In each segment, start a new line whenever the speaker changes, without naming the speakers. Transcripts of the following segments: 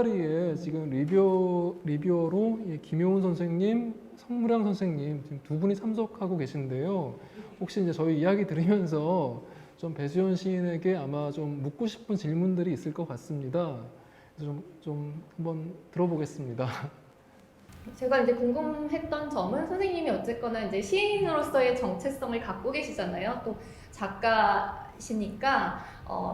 자리에 지금 리뷰어로 김효은 선생님, 성무량 선생님 지금 두 분이 참석하고 계신데요. 혹시 이제 저희 이야기 들으면서 좀 배수연 시인에게 아마 좀 묻고 싶은 질문들이 있을 것 같습니다. 그래서 좀 한번 들어보겠습니다.
제가 이제 궁금했던 점은 선생님이 어쨌거나 이제 시인으로서의 정체성을 갖고 계시잖아요. 또 작가시니까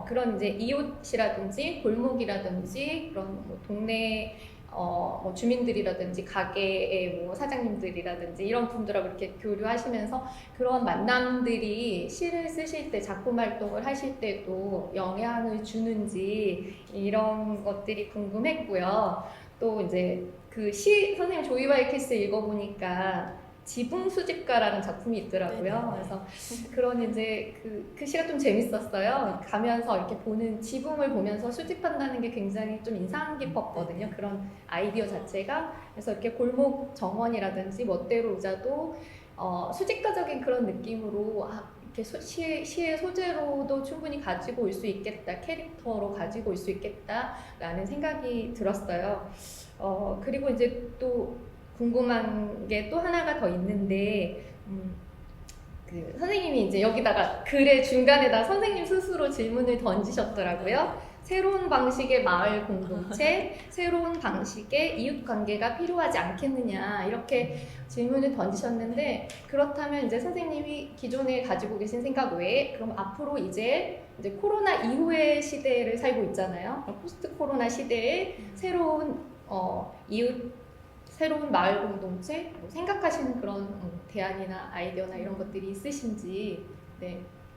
그런 이제 이웃이라든지 골목이라든지 그런 뭐 동네 뭐 주민들이라든지 가게의 뭐 사장님들이라든지 이런 분들하고 이렇게 교류하시면서 그런 만남들이 시를 쓰실 때 작품 활동을 하실 때도 영향을 주는지 이런 것들이 궁금했고요. 또 이제 그 시 선생님 조이와의 키스 읽어보니까 지붕 수집가라는 작품이 있더라고요. 그래서 그런 이제 그 시가 좀 재밌었어요. 가면서 이렇게 보는 지붕을 보면서 수집한다는 게 굉장히 좀 인상 깊었거든요. 그런 아이디어 자체가. 그래서 이렇게 골목 정원이라든지 멋대로 의자도 수집가적인 그런 느낌으로 이렇게 시의 소재로도 충분히 가지고 올 수 있겠다, 캐릭터로 가지고 올 수 있겠다라는 생각이 들었어요. 그리고 이제 또 궁금한 게 또 하나가 더 있는데, 그 선생님이 이제 여기다가 글의 중간에다 선생님 스스로 질문을 던지셨더라고요. 새로운 방식의 마을 공동체, 새로운 방식의 이웃 관계가 필요하지 않겠느냐 이렇게 질문을 던지셨는데, 그렇다면 이제 선생님이 기존에 가지고 계신 생각 외에 그럼 앞으로 이제 코로나 이후의 시대를 살고 있잖아요. 포스트 코로나 시대에 새로운 이웃, 새로운 마을 공동체 뭐 생각하시는 그런 대안이나 아이디어나 이런 것들이 있으신지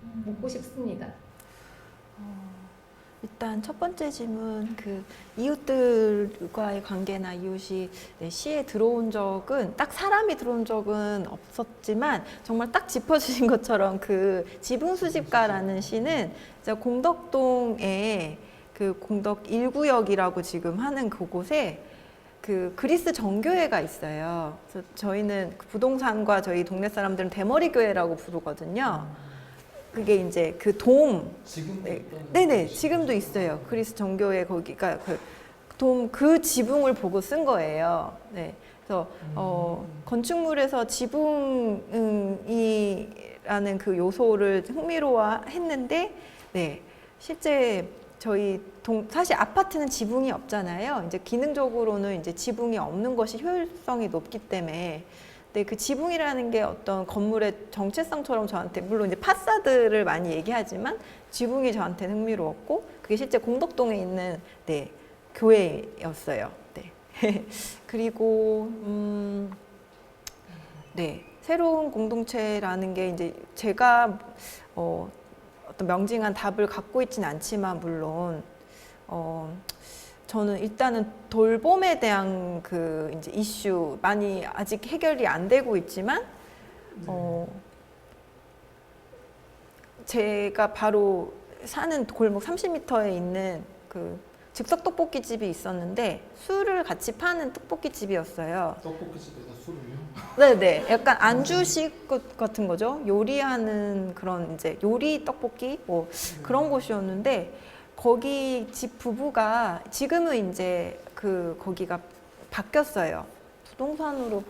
묻고 싶습니다.
일단 첫 번째 질문, 그 이웃들과의 관계나 이웃이 시에 들어온 적은, 딱 사람이 들어온 적은 없었지만 정말 딱 짚어주신 것처럼 그 지붕수집가라는 시는 공덕동에 그 공덕 1구역이라고 지금 하는 그곳에 그 그리스 정교회가 있어요. 그래서 저희는 그 부동산과 저희 동네 사람들은 대머리 교회라고 부르거든요. 그게 이제 그 돔.
지금도
네네, 지금도 있어요. 그리스 정교회 거기가 그 지붕을 보고 쓴 거예요. 네. 그래서 건축물에서 지붕이라는 그 요소를 흥미로워했는데, 네, 실제 저희 사실 아파트는 지붕이 없잖아요. 이제 기능적으로는 이제 지붕이 없는 것이 효율성이 높기 때문에. 네, 그 지붕이라는 게 어떤 건물의 정체성처럼 저한테, 물론 이제 파사드를 많이 얘기하지만 지붕이 저한테는 흥미로웠고, 그게 실제 공덕동에 있는 교회였어요. 네. 그리고 네, 새로운 공동체라는 게 이제 제가 어떤 명징한 답을 갖고 있지는 않지만, 물론 저는 일단은 돌봄에 대한 그 이제 이슈 많이 아직 해결이 안 되고 있지만, 제가 바로 사는 골목 30m에 있는 그 즉석 떡볶이 집이 있었는데 술을 같이 파는 떡볶이 집이었어요.
떡볶이 집에서 술을요?
네네, 약간 안주식 같은 거죠. 요리하는 그런 이제 요리 떡볶이 뭐 그런 곳이었는데, 거기 집 부부가 지금은 이제 거기가 바뀌었어요. 부동산으로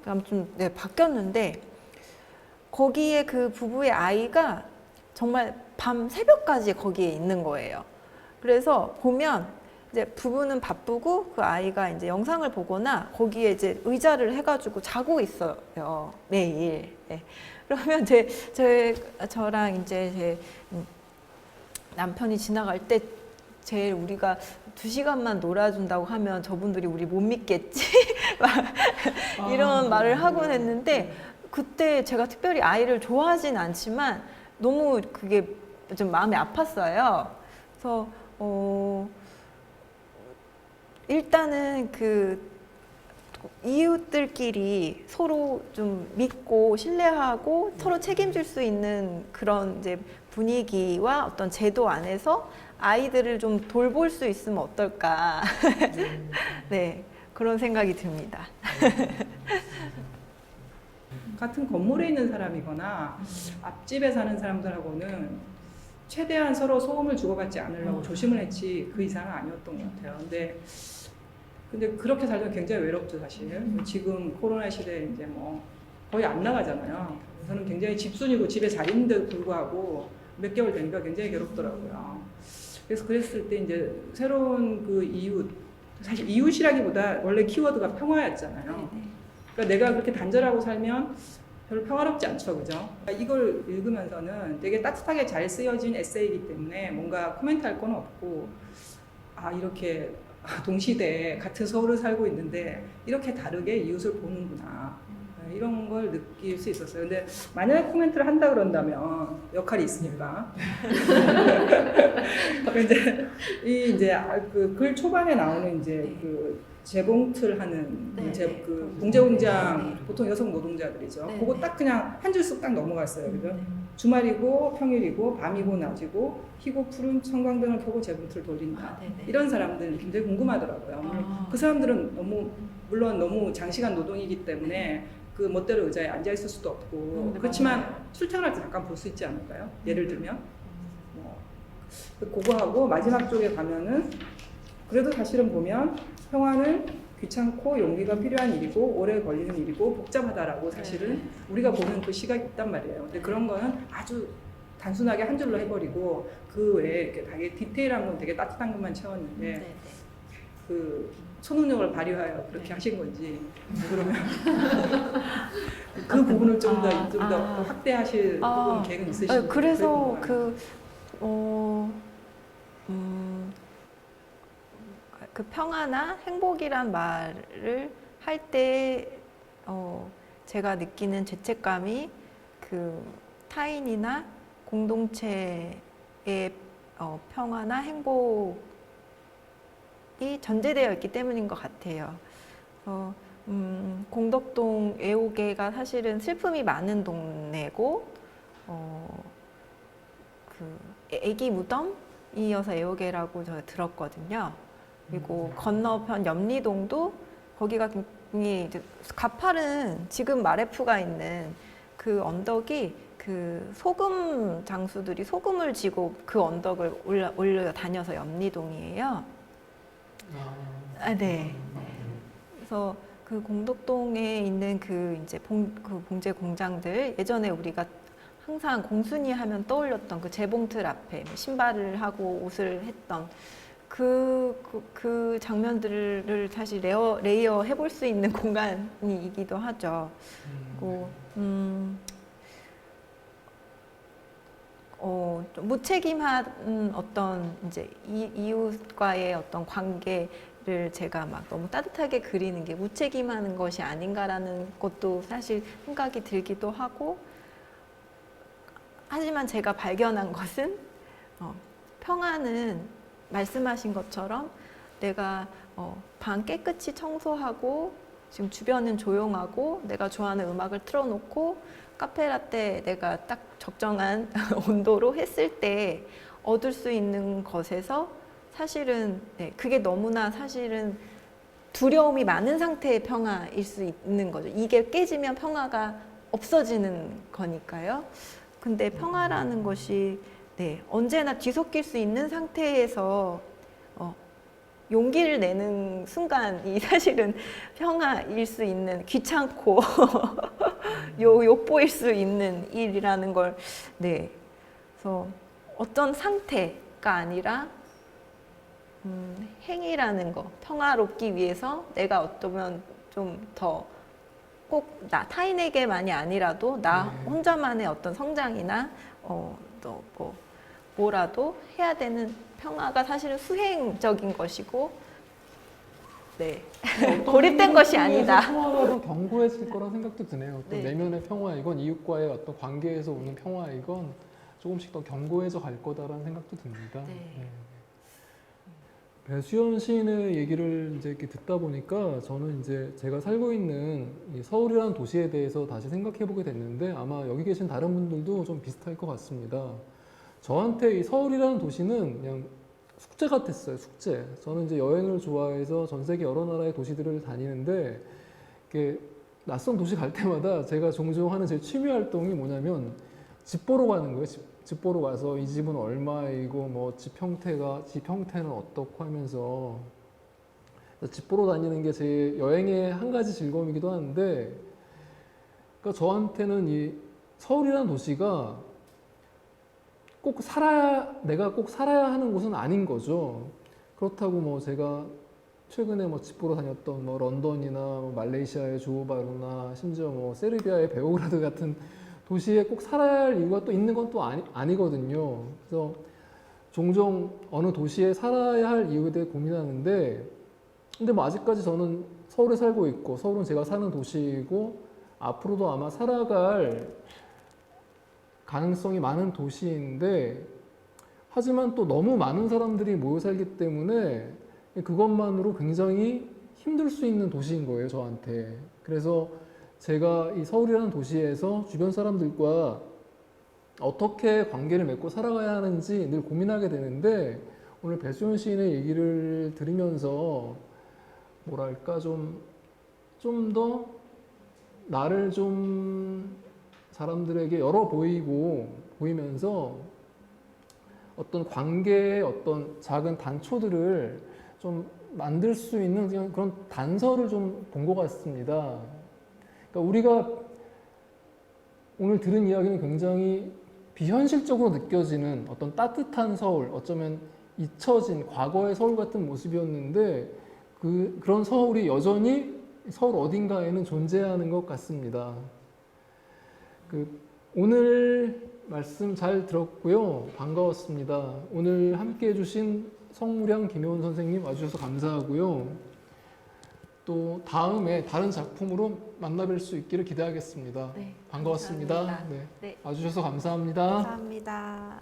아무튼 네, 바뀌었는데, 거기에 그 부부의 아이가 정말 밤 새벽까지 거기에 있는 거예요. 그래서 보면 이제 부부는 바쁘고 그 아이가 이제 영상을 보거나 거기에 이제 의자를 해가지고 자고 있어요, 매일. 네. 그러면 저랑 이제 제 남편이 지나갈 때 제일 우리가 2시간만 놀아준다고 하면 저분들이 우리 못 믿겠지? 이런 말을 하곤 했는데, 그때 제가 특별히 아이를 좋아하진 않지만 너무 그게 좀 마음이 아팠어요. 그래서 일단은 그 이웃들끼리 서로 좀 믿고 신뢰하고 서로 책임질 수 있는 그런 이제 분위기와 어떤 제도 안에서 아이들을 좀 돌볼 수 있으면 어떨까. 네, 그런 생각이 듭니다.
같은 건물에 있는 사람이거나 앞집에 사는 사람들하고는 최대한 서로 소음을 주고받지 않으려고 조심을 했지 그 이상은 아니었던 것 같아요. 근데 그렇게 살면 굉장히 외롭죠, 사실. 지금 코로나 시대에 이제 뭐 거의 안 나가잖아요. 저는 굉장히 집순이고 집에 잘 있는데도 불구하고 몇 개월 되니까 굉장히 괴롭더라고요. 그래서 그랬을 때 이제 새로운 그 이웃, 사실 이웃이라기보다 원래 키워드가 평화였잖아요. 그러니까 내가 그렇게 단절하고 살면 별로 평화롭지 않죠, 그죠? 이걸 읽으면서는 되게 따뜻하게 잘 쓰여진 에세이이기 때문에 뭔가 코멘트할 건 없고, 아 이렇게 동시대에 같은 서울을 살고 있는데 이렇게 다르게 이웃을 보는구나, 이런 걸 느낄 수 있었어요. 근데 만약에 코멘트를 한다 그런다면 역할이 있으니까. 이제 그 글 초반에 나오는 이제 그 재봉틀 하는 그 공제공장 보통 여성 노동자들이죠. 그거 딱 그냥 한 줄씩 딱 넘어갔어요, 그죠? 주말이고 평일이고 밤이고 낮이고 희고 푸른 청광등을 켜고 재봉틀을 돌린다. 이런 사람들 굉장히 궁금하더라고요. 그 사람들은 물론 너무 장시간 노동이기 때문에 그 멋대로 의자에 앉아 있을 수도 없고 그렇지만 출퇴근할 때 잠깐 볼 수 있지 않을까요? 예를 들면 그거하고 마지막 쪽에 가면은 그래도 사실은 보면 평화는 귀찮고 용기가 필요한 일이고 오래 걸리는 일이고 복잡하다라고 사실은 우리가 보는 그 시각이 있단 말이에요. 근데 그런 거는 아주 단순하게 한 줄로 해버리고 그 외에 이렇게 되게 디테일한 건 되게 따뜻한 것만 채웠는데 그 초능력을 발휘하여 그렇게 하신 건지 그러면 그 부분을 좀 더 확대하실 부분 계획은 있으신가요?
그래서 그 평화나 행복이란 말을 할 때 제가 느끼는 죄책감이 그 타인이나 공동체의 평화나 행복이 전제되어 있기 때문인 것 같아요. 공덕동 애호개가 사실은 슬픔이 많은 동네고 그 애기 무덤이어서 애호개라고 제가 들었거든요. 그리고 건너편 염리동도 거기가 굉장히 이제 가파른 지금 마레프가 있는 그 언덕이 그 소금 장수들이 소금을 지고 그 언덕을 올려 다녀서 염리동이에요. 네. 그래서 그 공덕동에 있는 그 이제 그 봉제 공장들 예전에 우리가 항상 공순이 하면 떠올렸던 그 재봉틀 앞에 신발을 하고 옷을 했던 그 장면들을 사실 레이어 해볼 수 있는 공간이기도 하죠. 그리고 좀 무책임한 어떤 이제 이웃과의 어떤 관계를 제가 막 너무 따뜻하게 그리는 게 무책임한 것이 아닌가라는 것도 사실 생각이 들기도 하고, 하지만 제가 발견한 것은 평화는 말씀하신 것처럼 내가 방 깨끗이 청소하고 지금 주변은 조용하고 내가 좋아하는 음악을 틀어놓고 카페라떼 내가 딱 적정한 온도로 했을 때 얻을 수 있는 것에서 사실은 그게 너무나 사실은 두려움이 많은 상태의 평화일 수 있는 거죠. 이게 깨지면 평화가 없어지는 거니까요. 근데 평화라는 것이 언제나 뒤섞일 수 있는 상태에서 용기를 내는 순간이 사실은 평화일 수 있는, 귀찮고 욕보일 수 있는 일이라는 걸, 그래서 어떤 상태가 아니라 행위라는 거, 평화롭기 위해서 내가 어쩌면 좀 더 꼭 타인에게만이 아니라도 나 혼자만의 어떤 성장이나 또 뭐라도 해야 되는 평화가 사실은 수행적인 것이고, 고립된 것이 아니다.
평화가 더 견고해질 거란 생각도 드네요. 또
네.
내면의 평화이건 이웃과의 어떤 관계에서 오는 평화이건 조금씩 더 견고해져 갈 거다라는 생각도 듭니다. 배수연 시인의 얘기를 이제 이렇게 듣다 보니까 저는 이제 제가 살고 있는 이 서울이라는 도시에 대해서 다시 생각해 보게 됐는데 아마 여기 계신 다른 분들도 좀 비슷할 것 같습니다. 저한테 이 서울이라는 도시는 그냥 숙제 같았어요, 숙제. 저는 이제 여행을 좋아해서 전 세계 여러 나라의 도시들을 다니는데 이렇게 낯선 도시 갈 때마다 제가 종종 하는 제 취미 활동이 뭐냐면 집 보러 가는 거예요. 집 보러 가서 이 집은 얼마이고 뭐 집 형태는 어떻고 하면서 집 보러 다니는 게 제 여행의 한 가지 즐거움이기도 한데, 그러니까 저한테는 이 서울이라는 도시가 내가 꼭 살아야 하는 곳은 아닌 거죠. 그렇다고 뭐 제가 최근에 뭐 집 보러 다녔던 뭐 런던이나 뭐 말레이시아의 조호바루나 심지어 뭐 세르비아의 베오그라드 같은 도시에 꼭 살아야 할 이유가 또 있는 건 또 아니거든요. 그래서 종종 어느 도시에 살아야 할 이유에 대해 고민하는데, 근데 뭐 아직까지 저는 서울에 살고 있고 서울은 제가 사는 도시이고 앞으로도 아마 살아갈 가능성이 많은 도시인데, 하지만 또 너무 많은 사람들이 모여 살기 때문에 그것만으로 굉장히 힘들 수 있는 도시인 거예요, 저한테. 그래서 제가 이 서울이라는 도시에서 주변 사람들과 어떻게 관계를 맺고 살아가야 하는지 늘 고민하게 되는데, 오늘 배수연 시인의 얘기를 들으면서 뭐랄까 좀 더 나를 좀 사람들에게 열어 보이면서 어떤 관계의 어떤 작은 단초들을 좀 만들 수 있는 그런 단서를 좀 본 것 같습니다. 그러니까 우리가 오늘 들은 이야기는 굉장히 비현실적으로 느껴지는 어떤 따뜻한 서울, 어쩌면 잊혀진 과거의 서울 같은 모습이었는데, 그런 서울이 여전히 서울 어딘가에는 존재하는 것 같습니다. 오늘 말씀 잘 들었고요. 반가웠습니다. 오늘 함께 해주신 성무량 김효은 선생님 와주셔서 감사하고요. 또 다음에 다른 작품으로 만나뵐 수 있기를 기대하겠습니다.
네,
반가웠습니다.
감사합니다.
네.
네.
와주셔서 감사합니다.
감사합니다.